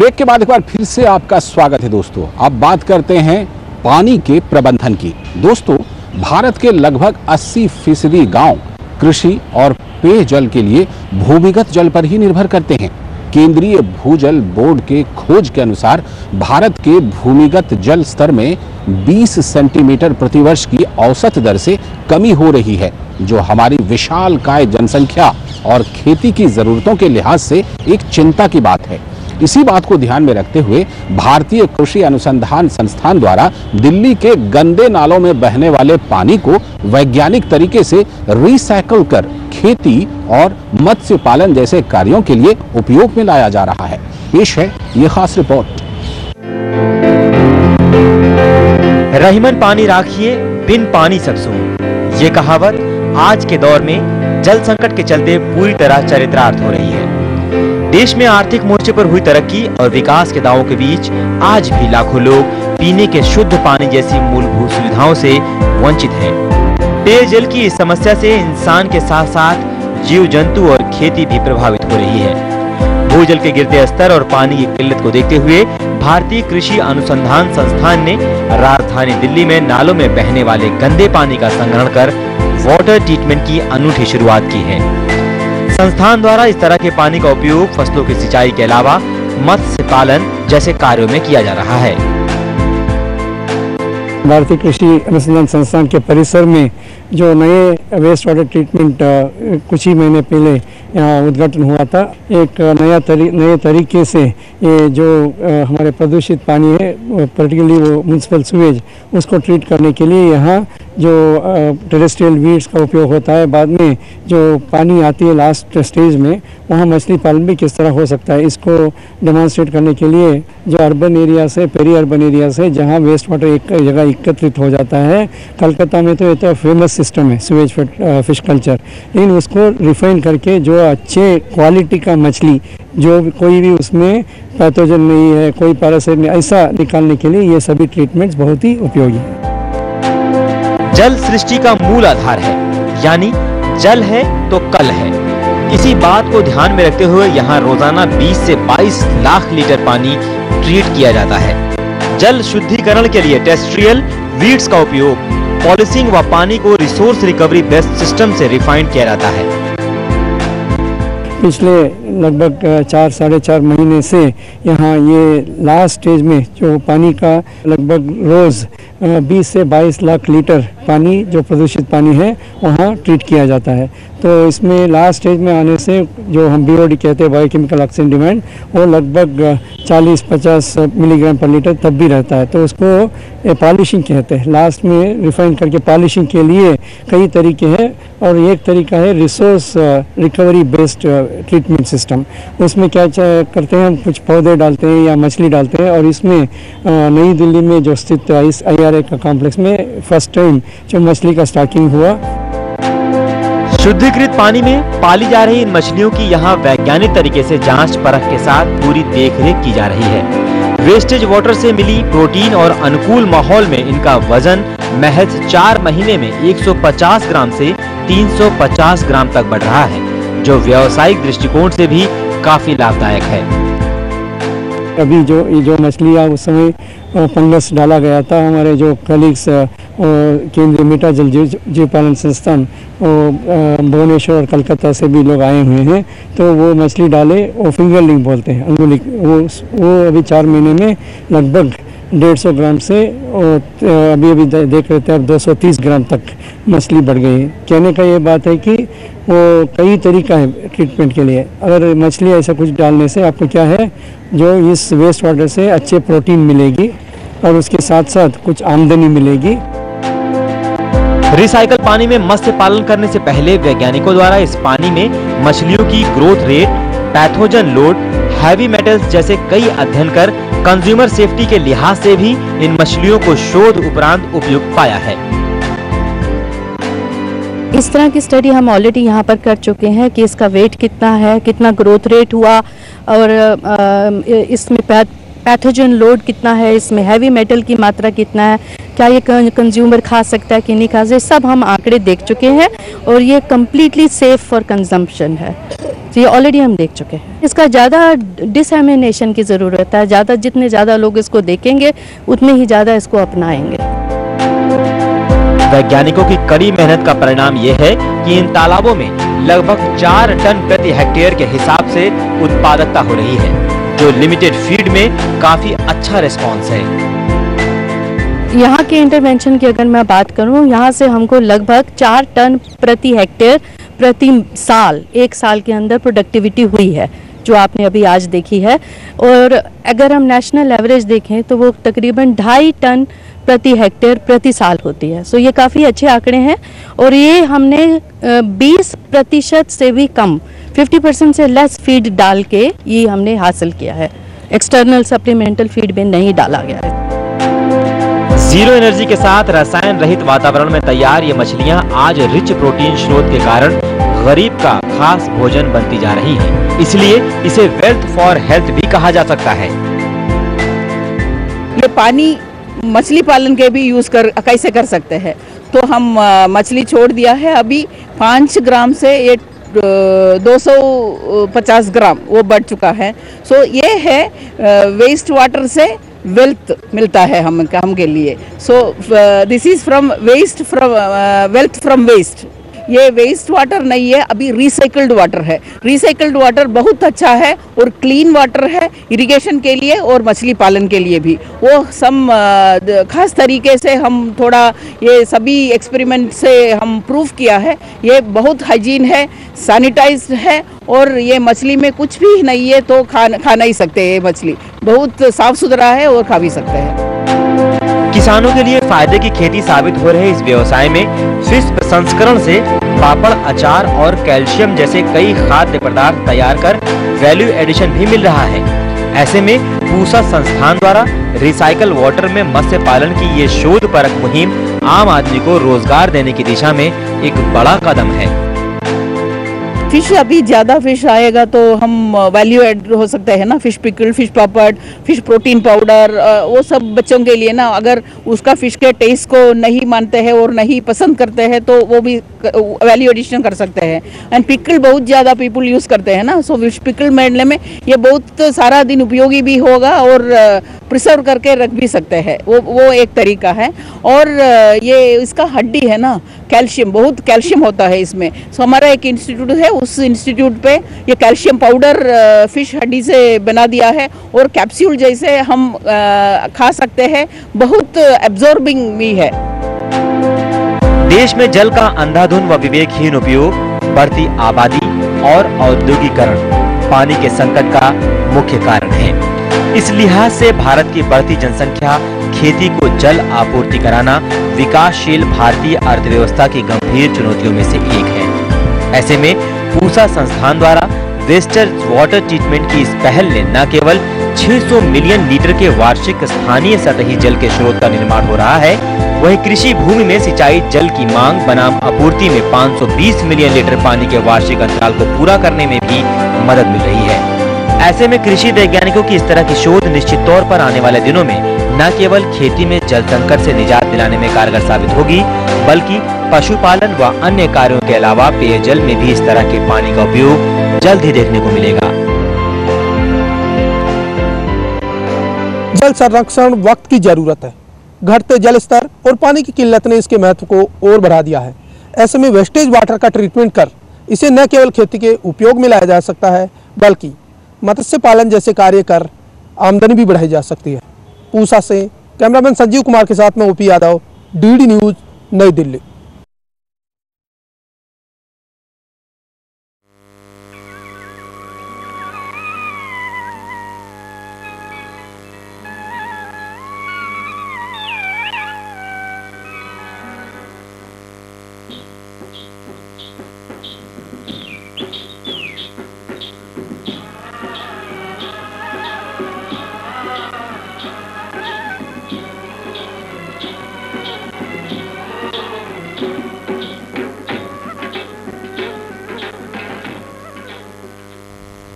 Break के बाद एक बार फिर से आपका स्वागत है दोस्तों। अब बात करते हैं पानी के प्रबंधन की। दोस्तों, भारत के लगभग 80% गांव कृषि और पेयजल के लिए भूमिगत जल पर ही निर्भर करते हैं। केंद्रीय भूजल बोर्ड के खोज के अनुसार भारत के भूमिगत जल स्तर में 20 सेंटीमीटर प्रतिवर्ष की औसत दर से कमी हो रही है, जो हमारी विशालकाय जनसंख्या और खेती की जरूरतों के लिहाज से एक चिंता की बात है। इसी बात को ध्यान में रखते हुए भारतीय कृषि अनुसंधान संस्थान द्वारा दिल्ली के गंदे नालों में बहने वाले पानी को वैज्ञानिक तरीके से रिसाइकल कर खेती और मत्स्य पालन जैसे कार्यों के लिए उपयोग में लाया जा रहा है। पेश है ये खास रिपोर्ट। रहीमन पानी राखिए, बिन पानी सब सून, ये कहावत आज के दौर में जल संकट के चलते पूरी तरह चरितार्थ हो रही है। देश में आर्थिक मोर्चे पर हुई तरक्की और विकास के दावों के बीच आज भी लाखों लोग पीने के शुद्ध पानी जैसी मूलभूत सुविधाओं से वंचित हैं। पेयजल की इस समस्या से इंसान के साथ साथ जीव जंतु और खेती भी प्रभावित हो रही है। भूजल के गिरते स्तर और पानी की किल्लत को देखते हुए भारतीय कृषि अनुसंधान संस्थान ने राजधानी दिल्ली में नालों में बहने वाले गंदे पानी का संग्रहण कर वाटर ट्रीटमेंट की अनूठी शुरुआत की है। संस्थान द्वारा इस तरह के पानी का उपयोग फसलों की सिंचाई के अलावा मत्स्य पालन जैसे कार्यों में किया जा रहा है। भारतीय कृषि अनुसंधान संस्थान के परिसर में जो नए वेस्ट वाटर ट्रीटमेंट कुछ ही महीने पहले यहाँ उद्घाटन हुआ था। एक नए तरीके से ये जो हमारे प्रदूषित पानी है, पर्टिकुलरली वो म्यूनिसिपल सीवेज, उसको ट्रीट करने के लिए यहाँ जो टेरेस्ट्रियल वीड्स का उपयोग होता है, बाद में जो पानी आती है लास्ट स्टेज में, वहाँ मछली पालन भी किस तरह हो सकता है, इसको डेमोन्स्ट्रेट करने के लिए जो अर्बन एरियाज है, पेरी अर्बन एरियाज है, जहाँ वेस्ट वाटर एक जगह एकत्रित हो जाता है। कलकत्ता में तो ये तो फेमस सिस्टम है सीवेज फिश कल्चर, लेकिन उसको रिफाइन करके जो अच्छे क्वालिटी का मछली, जो कोई भी उसमें पैथोजन नहीं है, कोई पैरासाइट नहीं, ऐसा निकालने के लिए ये सभी ट्रीटमेंट्स बहुत ही उपयोगी है। जल सृष्टि का मूल आधार है, यानी जल है तो कल है। इसी बात को ध्यान में रखते हुए यहाँ रोजाना 20 से 22 लाख लीटर पानी ट्रीट किया जाता है। जल शुद्धिकरण के लिए टेरेस्ट्रियल वीड्स का उपयोग, पॉलिशिंग व पानी को रिसोर्स रिकवरी बेस्ड सिस्टम से रिफाइंड किया जाता है। पिछले लगभग 4-4.5 महीने से यहाँ ये लास्ट स्टेज में जो पानी का लगभग रोज 20 से 22 लाख लीटर पानी जो प्रदूषित पानी है वहाँ ट्रीट किया जाता है। तो इसमें लास्ट स्टेज में आने से जो हम BOD कहते हैं, बायोकेमिकल ऑक्सीजन डिमांड, वो लगभग 40-50 मिलीग्राम पर लीटर तब भी रहता है। तो उसको पॉलिशिंग कहते हैं। लास्ट में रिफाइन करके पॉलिशिंग के लिए कई तरीके हैं और एक तरीका है resource recovery based treatment system. उसमें क्या करते हैं, हम कुछ पौधे डालते हैं या मछली डालते हैं और इसमें नई दिल्ली में जो स्थित इस IRA का कॉम्प्लेक्स में फर्स्ट टाइम जो मछली का स्टॉकिंग हुआ। शुद्धिकृत पानी में पाली जा रही इन मछलियों की यहाँ वैज्ञानिक तरीके से जांच परख के साथ पूरी देखरेख की जा रही है। वेस्टेज वाटर से मिली प्रोटीन और अनुकूल माहौल में इनका वजन महज 4 महीने में 150 ग्राम से 350 ग्राम तक बढ़ रहा है, जो व्यावसायिक दृष्टिकोण से भी काफी लाभदायक है। अभी जो मछलियाँ उस समय फंगस डाला गया था, हमारे जो कलीग्स केंद्रीय मीठा जल जीव पालन संस्थान भुवनेश्वर और कलकत्ता से भी लोग आए हुए हैं, तो वो मछली डाले, वो फिंगरलिंग बोलते हैं, अंगुली, वो अभी 4 महीने में लगभग 150 ग्राम से अभी देख रहे थे अब 230 ग्राम तक मछली बढ़ गई है। कहने का ये बात है कि वो कई तरीका है ट्रीटमेंट के लिए। अगर मछली ऐसा कुछ डालने से आपको क्या है, जो इस वेस्ट वाटर से अच्छे प्रोटीन मिलेगी और उसके साथ साथ कुछ आमदनी मिलेगी। रिसाइकल पानी में मत्स्य पालन करने से पहले वैज्ञानिकों द्वारा इस पानी में मछलियों की growth rate, pathogen load, heavy metals जैसे कई अध्ययन कर कंज्यूमर सेफ्टी के लिहाज से भी इन मछलियों को शोध उपरांत उपयुक्त पाया है। इस तरह की स्टडी हम ऑलरेडी यहाँ पर कर चुके हैं कि इसका वेट कितना है, कितना ग्रोथ रेट हुआ और इसमें पैथोजन लोड कितना है, इसमें हैवी मेटल की मात्रा कितना है, क्या ये कंज्यूमर खा सकता है कि नहीं खा सकता, सब हम आंकड़े देख चुके हैं और ये कम्प्लीटली सेफ फॉर कंजम्पशन है। तो ये ऑलरेडी हम देख चुके हैं। इसका ज़्यादा डिसएमिनेशन की ज़रूरत है, ज़्यादा जितने ज़्यादा लोग इसको देखेंगे उतने ही ज़्यादा इसको अपनाएंगे। वैज्ञानिकों की कड़ी मेहनत का परिणाम यह है कि इन तालाबों में लगभग 4 टन प्रति हेक्टेयर के हिसाब से उत्पादकता हो रही है, जो लिमिटेड फीड में काफी अच्छा रिस्पॉन्स है। यहाँ के इंटरवेंशन की अगर मैं बात करूँ, यहाँ से हमको लगभग 4 टन प्रति हेक्टेयर प्रति साल, 1 साल के अंदर प्रोडक्टिविटी हुई है, जो आपने अभी आज देखी है। और अगर हम नेशनल एवरेज देखें तो वो तकरीबन 2.5 टन प्रति हेक्टेयर प्रति साल होती है। सो ये काफ़ी अच्छे आंकड़े हैं और ये हमने 20% से भी कम, 50% से लेस फीड डाल के ये हमने हासिल किया है। एक्सटर्नल सप्लीमेंटल फीड में नहीं डाला गया है। जीरो एनर्जी के साथ रसायन रहित वातावरण में तैयार ये मछलियां आज रिच प्रोटीन स्रोत के कारण गरीब का खास भोजन बनती जा रही हैं। इसलिए इसे वेल्थ फॉर हेल्थ भी कहा जा सकता है। ये पानी मछली पालन के भी यूज कैसे कर सकते हैं, तो हम मछली छोड़ दिया है। अभी 5 ग्राम से ये 250 ग्राम वो बढ़ चुका है। सो ये है वेस्ट वाटर से वेल्थ मिलता है हम के लिए। So this is from waste, from wealth from waste. ये वेस्ट वाटर नहीं है, अभी रिसाइकल्ड वाटर है। रिसाइकल्ड वाटर बहुत अच्छा है और क्लीन वाटर है इरिगेशन के लिए और मछली पालन के लिए भी। वो सब खास तरीके से हम थोड़ा ये सभी एक्सपेरिमेंट से हम प्रूव किया है। ये बहुत हाइजीन है, सैनिटाइज्ड है और ये मछली में कुछ भी नहीं है तो खा नहीं सकते। ये मछली बहुत साफ सुथरा है और खा भी सकते हैं। किसानों के लिए फायदे की खेती साबित हो रहे इस व्यवसाय में फिश प्रसंस्करण से पापड़, अचार और कैल्शियम जैसे कई खाद्य पदार्थ तैयार कर वैल्यू एडिशन भी मिल रहा है। ऐसे में पूसा संस्थान द्वारा रिसाइकल वाटर में मत्स्य पालन की ये शोधपरक मुहिम आम आदमी को रोजगार देने की दिशा में एक बड़ा कदम है। फिश अभी ज़्यादा फिश आएगा तो हम वैल्यू ऐड हो सकता है ना, फिश पिकल, फिश पापड़, फिश प्रोटीन पाउडर, वो सब बच्चों के लिए ना। अगर उसका फिश के टेस्ट को नहीं मानते हैं और नहीं पसंद करते हैं तो वो भी वैल्यू एडिशन कर सकते हैं। एंड पिकल बहुत ज़्यादा पीपल यूज़ करते हैं ना, सो फिश पिकल मेडले में ये बहुत सारा दिन उपयोगी भी होगा और प्रिजर्व करके रख भी सकते हैं। वो एक तरीका है। और ये इसका हड्डी है ना, कैल्शियम, बहुत कैल्शियम होता है इसमें। सो हमारा एक इंस्टीट्यूट है, उस इंस्टीट्यूट पे ये कैल्शियम पाउडर फिश हड्डी से बना दिया है और कैप्सूल जैसे हम खा सकते हैं। बहुत एब्जॉर्बिंग भी है। देश में जल का अंधाधुंध व विवेकहीन उपयोग, बढ़ती आबादी और औद्योगिकरण पानी के संकट का मुख्य कारण है। इस लिहाज से भारत की बढ़ती जनसंख्या, खेती को जल आपूर्ति कराना विकासशील भारतीय अर्थव्यवस्था की गंभीर चुनौतियों में से एक है। ऐसे में पूसा संस्थान द्वारा वेस्टर वाटर ट्रीटमेंट की इस पहल ने न केवल 600 मिलियन लीटर के वार्षिक स्थानीय सतही जल के स्रोत का निर्माण हो रहा है, वहीं कृषि भूमि में सिंचाई जल की मांग बनाम आपूर्ति में 520 मिलियन लीटर पानी के वार्षिक अंतराल को पूरा करने में भी मदद मिल रही है। ऐसे में कृषि वैज्ञानिकों की इस तरह की शोध निश्चित तौर पर आने वाले दिनों में न केवल खेती में जल संकट से निजात दिलाने में कारगर साबित होगी, बल्कि पशुपालन व अन्य कार्यों के अलावा पेयजल में भी इस तरह के पानी का उपयोग जल्द ही देखने को मिलेगा। जल संरक्षण वक्त की जरूरत है। घटते जल स्तर और पानी की किल्लत ने इसके महत्व को और बढ़ा दिया है। ऐसे में वेस्टेज वाटर का ट्रीटमेंट कर इसे न केवल खेती के उपयोग में लाया जा सकता है, बल्कि मत्स्य पालन जैसे कार्य कर आमदनी भी बढ़ाई जा सकती है। पूसा से कैमरामैन संजीव कुमार के साथ में ओपी यादव, डीडी न्यूज, नई दिल्ली।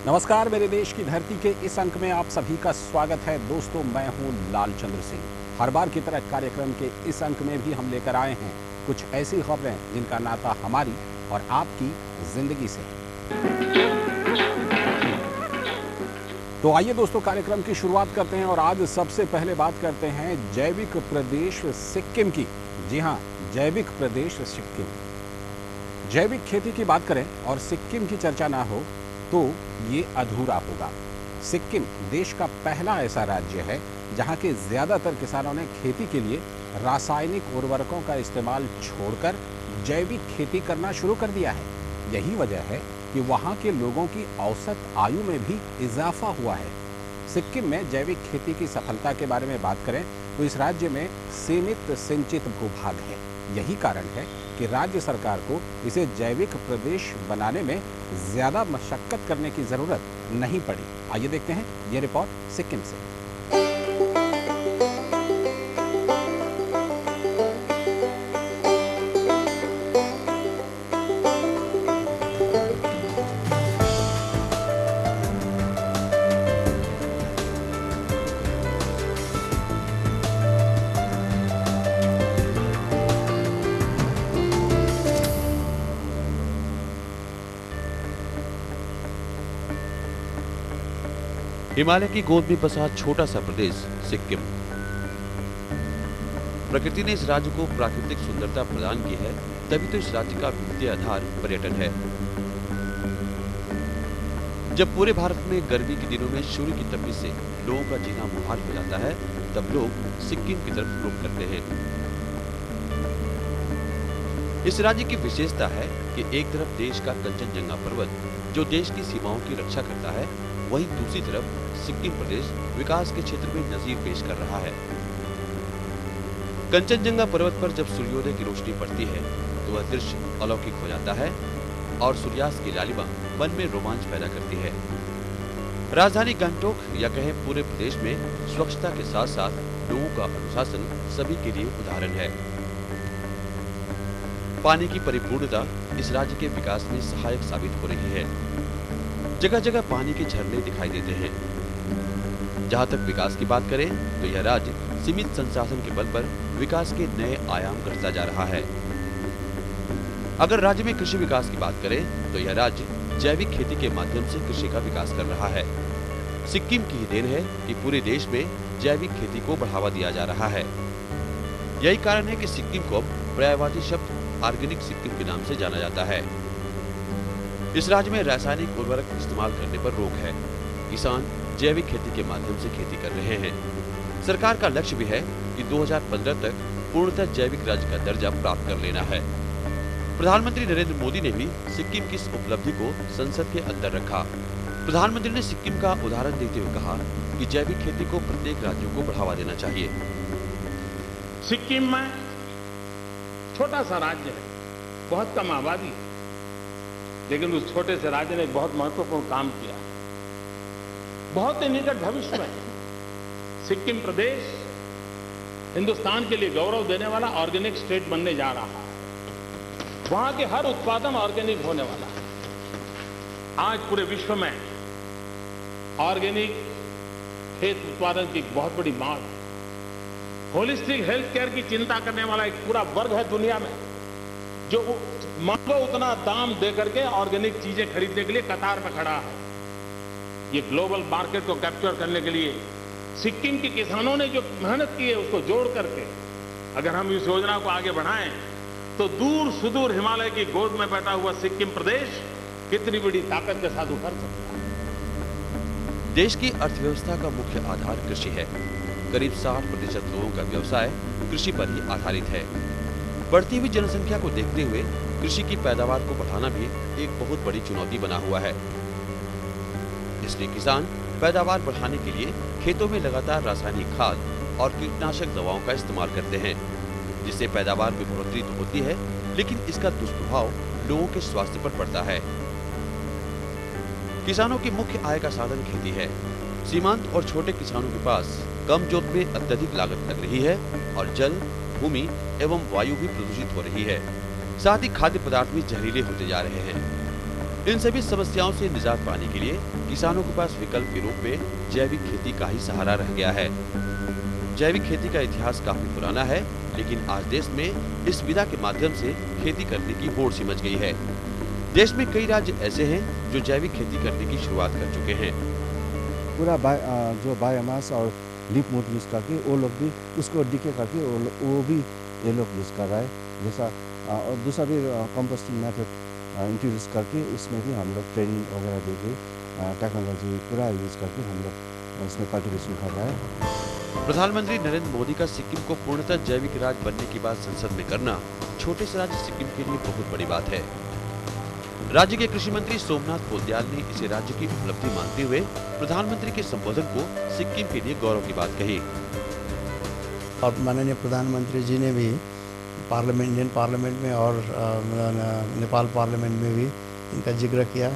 नमस्कार, मेरे देश की धरती के इस अंक में आप सभी का स्वागत है। दोस्तों, मैं हूं लालचंद्र सिंह। हर बार की तरह कार्यक्रम के इस अंक में भी हम लेकर आए हैं कुछ ऐसी खबरें जिनका नाता हमारी और आपकी जिंदगी से है। तो आइए दोस्तों कार्यक्रम की शुरुआत करते हैं और आज सबसे पहले बात करते हैं जैविक प्रदेश सिक्किम की। जी हाँ, जैविक प्रदेश सिक्किम। जैविक खेती की बात करें और सिक्किम की चर्चा ना हो तो ये अधूरा होगा। सिक्किम देश का पहला ऐसा राज्य है जहाँ के ज़्यादातर किसानों ने खेती के लिए रासायनिक उर्वरकों का इस्तेमाल छोड़कर जैविक खेती करना शुरू कर दिया है। यही वजह है कि वहाँ के लोगों की औसत आयु में भी इजाफा हुआ है। सिक्किम में जैविक खेती की सफलता के बारे में बात करें तो इस राज्य में सीमित सिंचित भूभाग है। यही कारण है कि राज्य सरकार को इसे जैविक प्रदेश बनाने में ज़्यादा मशक्कत करने की ज़रूरत नहीं पड़ी। आइए देखते हैं ये रिपोर्ट सिक्किम से। हिमालय की गोद में बसा छोटा सा प्रदेश सिक्किम। प्रकृति ने इस राज्य को प्राकृतिक सुंदरता प्रदान की है, तभी तो इस राज्य का वित्तीय आधार पर्यटन है। जब पूरे भारत में गर्मी के दिनों में सूर्य की तपिश से लोगों का जीना मुहाल हो जाता है, तब लोग सिक्किम की तरफ रुख करते हैं। इस राज्य की विशेषता है कि एक तरफ देश का कंचनजंगा पर्वत जो देश की सीमाओं की रक्षा करता है, वहीं दूसरी तरफ सिक्किम प्रदेश विकास के क्षेत्र में नजीर पेश कर रहा है। कंचनजंगा पर्वत पर जब सूर्योदय की रोशनी पड़ती है तो वह दृश्य अलौकिक हो जाता है और सूर्यास्त की लालिमा मन में रोमांच पैदा करती है। राजधानी गंगटोक या कहें पूरे प्रदेश में स्वच्छता के साथ साथ लोगों का अनुशासन सभी के लिए उदाहरण है। पानी की परिपूर्णता इस राज्य के विकास में सहायक साबित हो रही है। जगह जगह पानी के झरने दिखाई देते हैं। जहां तक विकास की बात करें तो यह राज्य सीमित संसाधन के बल पर विकास के नए आयाम गढ़ता जा रहा है। अगर राज्य में कृषि विकास की बात करें तो यह राज्य जैविक खेती के माध्यम से कृषि का विकास कर रहा है। सिक्किम की ही देन है कि पूरे देश में जैविक खेती को बढ़ावा दिया जा रहा है। यही कारण है कि सिक्किम को अब पर्यायवादी शब्द ऑर्गेनिक सिक्किम के नाम से जाना जाता है। इस राज्य में रासायनिक उर्वरक इस्तेमाल करने पर रोक है। किसान जैविक खेती के माध्यम से खेती कर रहे हैं। सरकार का लक्ष्य भी है कि 2015 तक पूर्णतः जैविक राज्य का दर्जा प्राप्त कर लेना है। प्रधानमंत्री नरेंद्र मोदी ने भी सिक्किम की इस उपलब्धि को संसद के अंदर रखा। प्रधानमंत्री ने सिक्किम का उदाहरण देते हुए कहा कि जैविक खेती को प्रत्येक राज्यों को बढ़ावा देना चाहिए। सिक्किम में छोटा सा राज्य है, बहुत कम आबादी है, लेकिन उस छोटे से राज्य ने बहुत महत्वपूर्ण काम किया। बहुत ही निकट भविष्य में सिक्किम प्रदेश हिंदुस्तान के लिए गौरव देने वाला ऑर्गेनिक स्टेट बनने जा रहा है। वहां के हर उत्पादन ऑर्गेनिक होने वाला है। आज पूरे विश्व में ऑर्गेनिक खेत उत्पादन की बहुत बड़ी मांग है। होलिस्टिक हेल्थ केयर की चिंता करने वाला एक पूरा वर्ग है दुनिया में, जो मांगो उतना दाम दे करके ऑर्गेनिक चीजें खरीदने के लिए कतार में खड़ा है। ये ग्लोबल मार्केट को कैप्चर करने के लिए सिक्किम के किसानों ने जो मेहनत की है उसको जोड़ करके अगर हम इस योजना को आगे बढ़ाएं तो दूर सुदूर हिमालय की गोद में बैठा हुआ सिक्किम प्रदेश कितनी बड़ी ताकत के साथ उभर सकता है। देश की अर्थव्यवस्था का मुख्य आधार कृषि है। करीब 60% लोगों का व्यवसाय कृषि पर ही आधारित है। बढ़ती हुई जनसंख्या को देखते हुए कृषि की पैदावार को बढ़ाना भी एक बहुत बड़ी चुनौती बना हुआ है। इसलिए किसान पैदावार बढ़ाने के लिए खेतों में लगातार रासायनिक खाद और कीटनाशक दवाओं का इस्तेमाल करते हैं, जिससे पैदावार में बढ़ोतरी तो होती है, लेकिन इसका दुष्प्रभाव लोगों के स्वास्थ्य पर पड़ता है। किसानों की मुख्य आय का साधन खेती है। सीमांत और छोटे किसानों के पास कम जोत में अत्यधिक लागत लग रही है और जल, भूमि एवं वायु भी प्रदूषित हो रही है। साथ ही खाद्य पदार्थ भी जहरीले होते जा रहे हैं। इन सभी समस्याओं से निजात पाने के लिए किसानों के पास विकल्प के रूप में जैविक खेती का ही सहारा रह गया है। जैविक खेती का इतिहास काफी पुराना है, लेकिन आज देश में इस विधा के माध्यम से खेती करने की होड़ सी मच गई है। देश में कई राज्य ऐसे हैं जो जैविक खेती करने की शुरुआत कर चुके हैं। पूरा जो बायोमास और लीफ मूड यूज़ करके वो लोग भी उसको डिके करके वो भी ये लोग यूज़ कर रहा है। जैसा और दूसरा भी कंपोस्टिंग मेथड इंट्रोड्यूस करके उसमें भी हम लोग ट्रेनिंग वगैरह देके टेक्नोलॉजी पूरा यूज़ करके हम लोग उसमें कल्टिवेशन कर रहा है। प्रधानमंत्री नरेंद्र मोदी का सिक्किम को पूर्णतः जैविक राज्य बनने की बात संसद में करना छोटे से राज्य सिक्किम के लिए बहुत बड़ी बात है। राज्य के कृषि मंत्री सोमनाथ पोद्याल ने इसे राज्य की उपलब्धि मानते हुए प्रधानमंत्री के संबोधन को सिक्किम के लिए गौरव की बात कही। और माननीय प्रधानमंत्री जी ने भी इंडियन पार्लियामेंट में और नेपाल पार्लियामेंट में भी इनका जिक्र किया।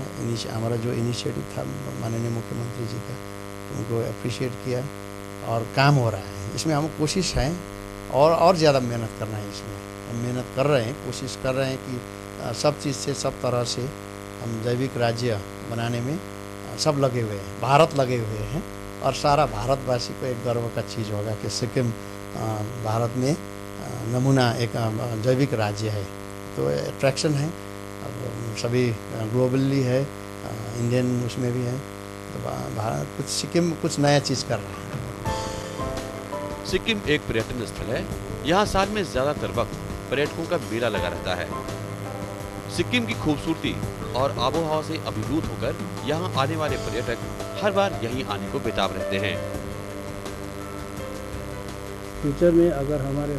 हमारा जो इनिशिएटिव था माननीय मुख्यमंत्री जी का, उनको अप्रिशिएट किया और काम हो रहा है। इसमें हम कोशिश है और ज़्यादा मेहनत करना है। इसमें हम मेहनत कर रहे हैं, कोशिश कर रहे हैं कि सब चीज़ से सब तरह से हम जैविक राज्य बनाने में सब लगे हुए हैं, भारत लगे हुए हैं और सारा भारतवासी को एक गर्व का चीज़ होगा कि सिक्किम भारत में नमूना एक जैविक राज्य है। तो अट्रैक्शन है, अब सभी ग्लोबली है, इंडियन उसमें भी है। तो भारत कुछ सिक्किम कुछ नया चीज़ कर रहा है। सिक्किम एक पर्यटन स्थल है। यहाँ साल में ज्यादातर वक्त पर्यटकों का मेला लगा रहता है। सिक्किम की खूबसूरती और आबोहवा से अभिभूत होकर यहाँ आने वाले पर्यटक हर बार यहीं आने को बेताब रहते हैं। फ्यूचर में अगर हमारे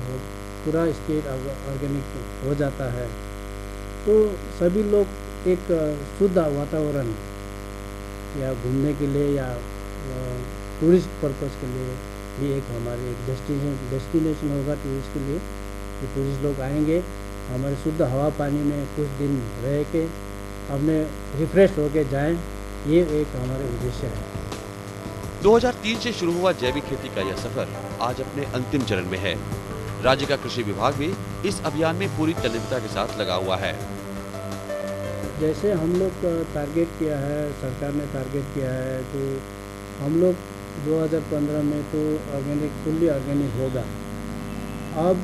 पूरा स्टेट ऑर्गेनिक हो जाता है तो सभी लोग एक शुद्ध वातावरण या घूमने के लिए या टूरिस्ट पर्पस के लिए भी एक हमारे एक डेस्टिनेशन होगा टूरिस्ट के लिए। कि टूरिस्ट लोग आएंगे, हमारे शुद्ध हवा पानी में कुछ दिन रह के अपने रिफ्रेश होके जाएं, ये एक हमारे उद्देश्य है। 2003 से शुरू हुआ जैविक खेती का यह सफर आज अपने अंतिम चरण में है। राज्य का कृषि विभाग भी इस अभियान में पूरी तल्लीनता के साथ लगा हुआ है। जैसे हम लोग टारगेट किया है, सरकार ने टारगेट किया है, तो हम लोग 2015 में तो ऑर्गेनिक फुल्ली ऑर्गेनिक होगा। अब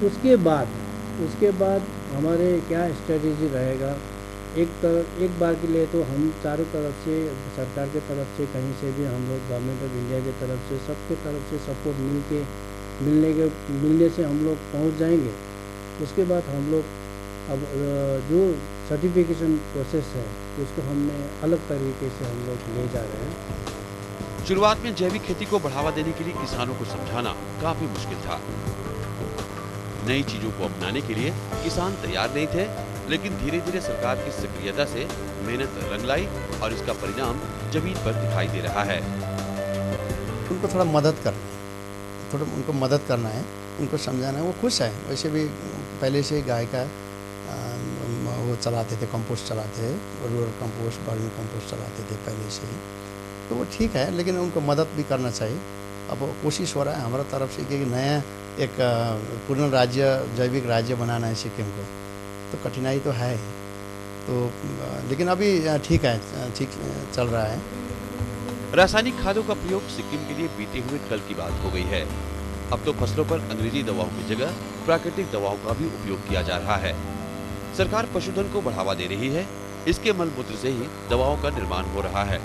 उसके बाद हमारे क्या स्ट्रेटेजी रहेगा, एक बार के लिए तो हम चारों तरफ से सरकार के तरफ से कहीं से भी हम लोग गवर्नमेंट ऑफ इंडिया के तरफ से सबके तरफ से सपोर्ट मिलने से हम लोग पहुंच जाएंगे। उसके बाद हम लोग अब जो सर्टिफिकेशन प्रोसेस है उसको हमने अलग तरीके से हम लोग ले जा रहे हैं। शुरुआत में जैविक खेती को बढ़ावा देने के लिए किसानों को समझाना काफी मुश्किल था। नई चीजों को अपनाने के लिए किसान तैयार नहीं थे, लेकिन धीरे धीरे सरकार की सक्रियता से मेहनत रंग लाई और इसका परिणाम जमीन पर दिखाई दे रहा है। उनको थोड़ा उनको मदद करना है, उनको समझाना है। वो खुश है। वैसे भी पहले से गाय का वो चलाते थे, कंपोस्ट चलाते थे, रूरल कंपोस्ट, वर्मी कंपोस्ट चलाते थे पहले से ही। तो वो ठीक है, लेकिन उनको मदद भी करना चाहिए। अब कोशिश हो रहा है हमारा तरफ से कि नया एक पूर्ण राज्य जैविक राज्य बनाना है सिक्किम को। तो कठिनाई तो है, तो लेकिन अभी ठीक है, ठीक चल रहा है। रासायनिक खादों का प्रयोग सिक्किम के लिए बीते हुए कल की बात हो गई है। अब तो फसलों पर अंग्रेजी दवाओं की जगह प्राकृतिक दवाओं का भी उपयोग किया जा रहा है। सरकार पशुधन को बढ़ावा दे रही है, इसके मलमूत्र से ही दवाओं का निर्माण हो रहा है।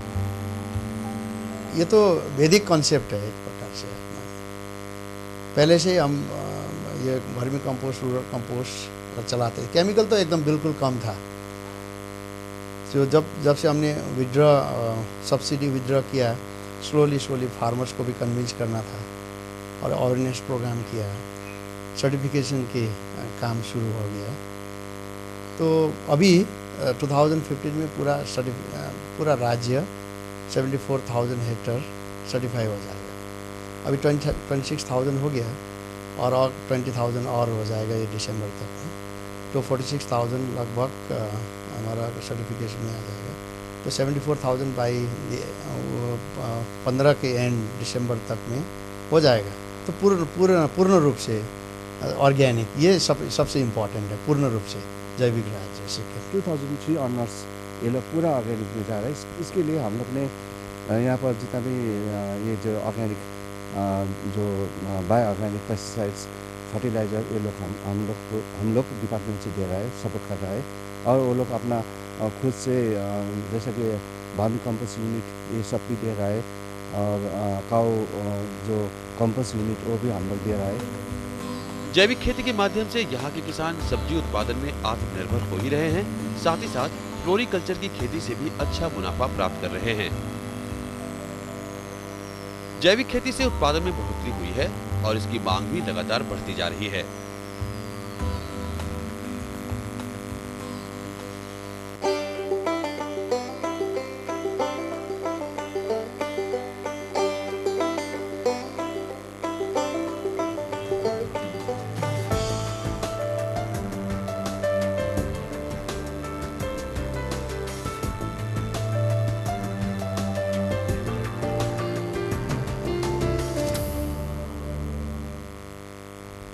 ये तो वैदिक कॉन्सेप्ट है एक प्रकार से। पहले से हम ये वर्मी कंपोस्ट, रूरल कंपोस्ट चलाते थे। केमिकल तो एकदम बिल्कुल कम था। तो जब से हमने सब्सिडी विड्रॉ किया, स्लोली फार्मर्स को भी कन्विंस करना था और अवेयरनेस प्रोग्राम किया, सर्टिफिकेशन के काम शुरू हो गया। तो अभी 2015 में पूरा राज्य 74,000 हेक्टर सर्टिफाई हो जाएगा। अभी 26,000 हो गया और 20,000 और हो जाएगा ये दिसंबर तक। तो 46,000 लगभग हमारा सर्टिफिकेशन में आ जाएगा। तो 74,000 बाई 15 के एंड दिसंबर तक में हो जाएगा। तो पूर्ण रूप से ऑर्गेनिक, ये सबसे इम्पोर्टेंट है, पूर्ण रूप से जैविक राज्य सिक्किम। 2003 ऑनवर्ड्स ये लोग पूरा ऑर्गेनिक में जा रहा है। इसके लिए हम लोग ने यहाँ पर जितना भी ये जो ऑर्गेनिक जो बायो ऑर्गेनिक पेस्टिसाइड्स, फर्टिलाइज़र, ये लोग हम लोग डिपार्टमेंट से दे रहा है, सपोर्ट कर रहा है। और वो लोग अपना खुद से जैसे कि वर्मी कंपोस्ट यूनिट ये सब भी दे रहा है। और काऊ जो कंपोस्ट यूनिट वो भी हम लोग दे रहा है। जैविक खेती के माध्यम से यहाँ के किसान सब्जी उत्पादन में आत्मनिर्भर हो ही रहे हैं, साथ ही साथ फ्लोरीकल्चर की खेती से भी अच्छा मुनाफा प्राप्त कर रहे हैं। जैविक खेती से उत्पादन में बढ़ोतरी हुई है और इसकी मांग भी लगातार बढ़ती जा रही है।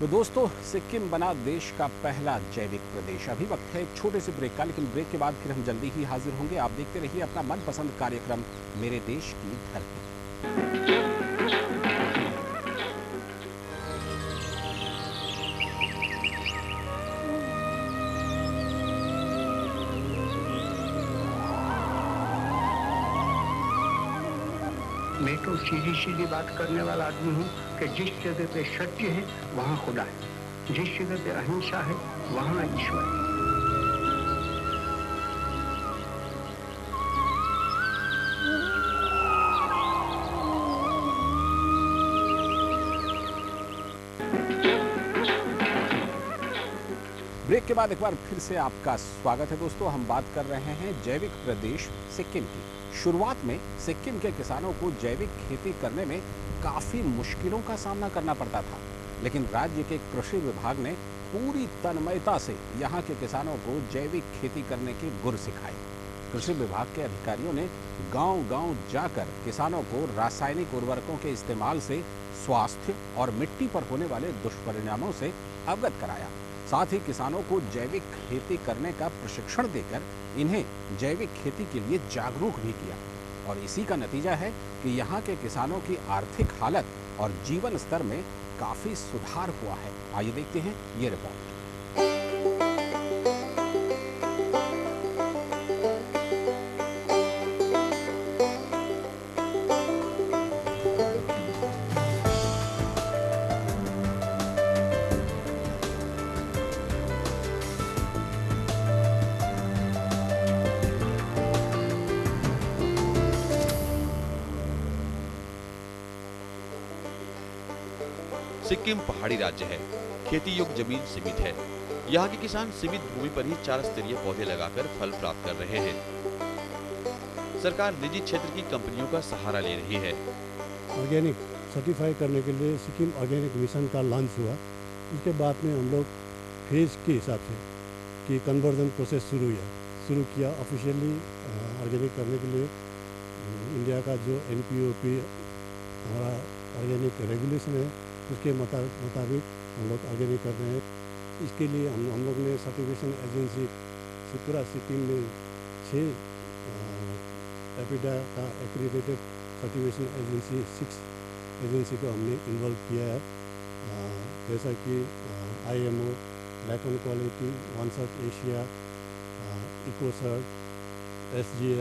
तो दोस्तों, सिक्किम बना देश का पहला जैविक प्रदेश। अभी वक्त है एक छोटे से ब्रेक का, लेकिन ब्रेक के बाद फिर हम जल्दी ही हाजिर होंगे। आप देखते रहिए अपना मनपसंद कार्यक्रम मेरे देश की धरती। मैं तो सीधी सीधी बात करने वाला आदमी हूँ कि जिस जगह पे सत्य है वहाँ खुदा है, जिस जगह पे अहिंसा है वहाँ ईश्वर है। ब्रेक के बाद एक बार फिर से आपका स्वागत है दोस्तों। हम बात कर रहे हैं जैविक प्रदेश सिक्किम की। शुरुआत में सिक्किम के किसानों को जैविक खेती करने में काफी मुश्किलों का सामना करना पड़ता था, लेकिन राज्य के कृषि विभाग ने पूरी तन्मयता से यहाँ के किसानों को जैविक खेती करने के गुर सिखाए। कृषि विभाग के अधिकारियों ने गांव-गांव जाकर किसानों को रासायनिक उर्वरकों के इस्तेमाल से स्वास्थ्य और मिट्टी पर होने वाले दुष्परिणामों से अवगत कराया। साथ ही किसानों को जैविक खेती करने का प्रशिक्षण देकर इन्हें जैविक खेती के लिए जागरूक भी किया। और इसी का नतीजा है कि यहाँ के किसानों की आर्थिक हालत और जीवन स्तर में काफी सुधार हुआ है। आइए देखते हैं ये रिपोर्ट। सिक्किम पहाड़ी राज्य है, खेती योग्य जमीन सीमित है। यहाँ के किसान सीमित भूमि पर ही 4 स्तरीय पौधे लगाकर फल प्राप्त कर रहे हैं। सरकार निजी क्षेत्र की कंपनियों का सहारा ले रही है। ऑर्गेनिक सर्टिफाई करने के लिए सिक्किम ऑर्गेनिक मिशन का लॉन्च हुआ। इसके बाद में हम लोग फेज के हिसाब से कि कन्वर्जन प्रोसेस शुरू किया ऑफिशियली ऑर्गेनिक करने के लिए। इंडिया का जो NPOP हमारा ऑर्गेनिक रेगुलेशन है उसके मुताबिक हम लोग ऑर्गेनिक कर रहे हैं। इसके लिए हम लोग ने सर्टिफिकेशन एजेंसी से पूरा सिक्किम में 6 एपिडा का एक्रीडेटेड सर्टिफिकेशन एजेंसी 6 एजेंसी को हमने इन्वॉल्व किया है, जैसा कि IMO, लैकन क्वालिटी, OneSearch एशिया, इकोसर्ट, SGS,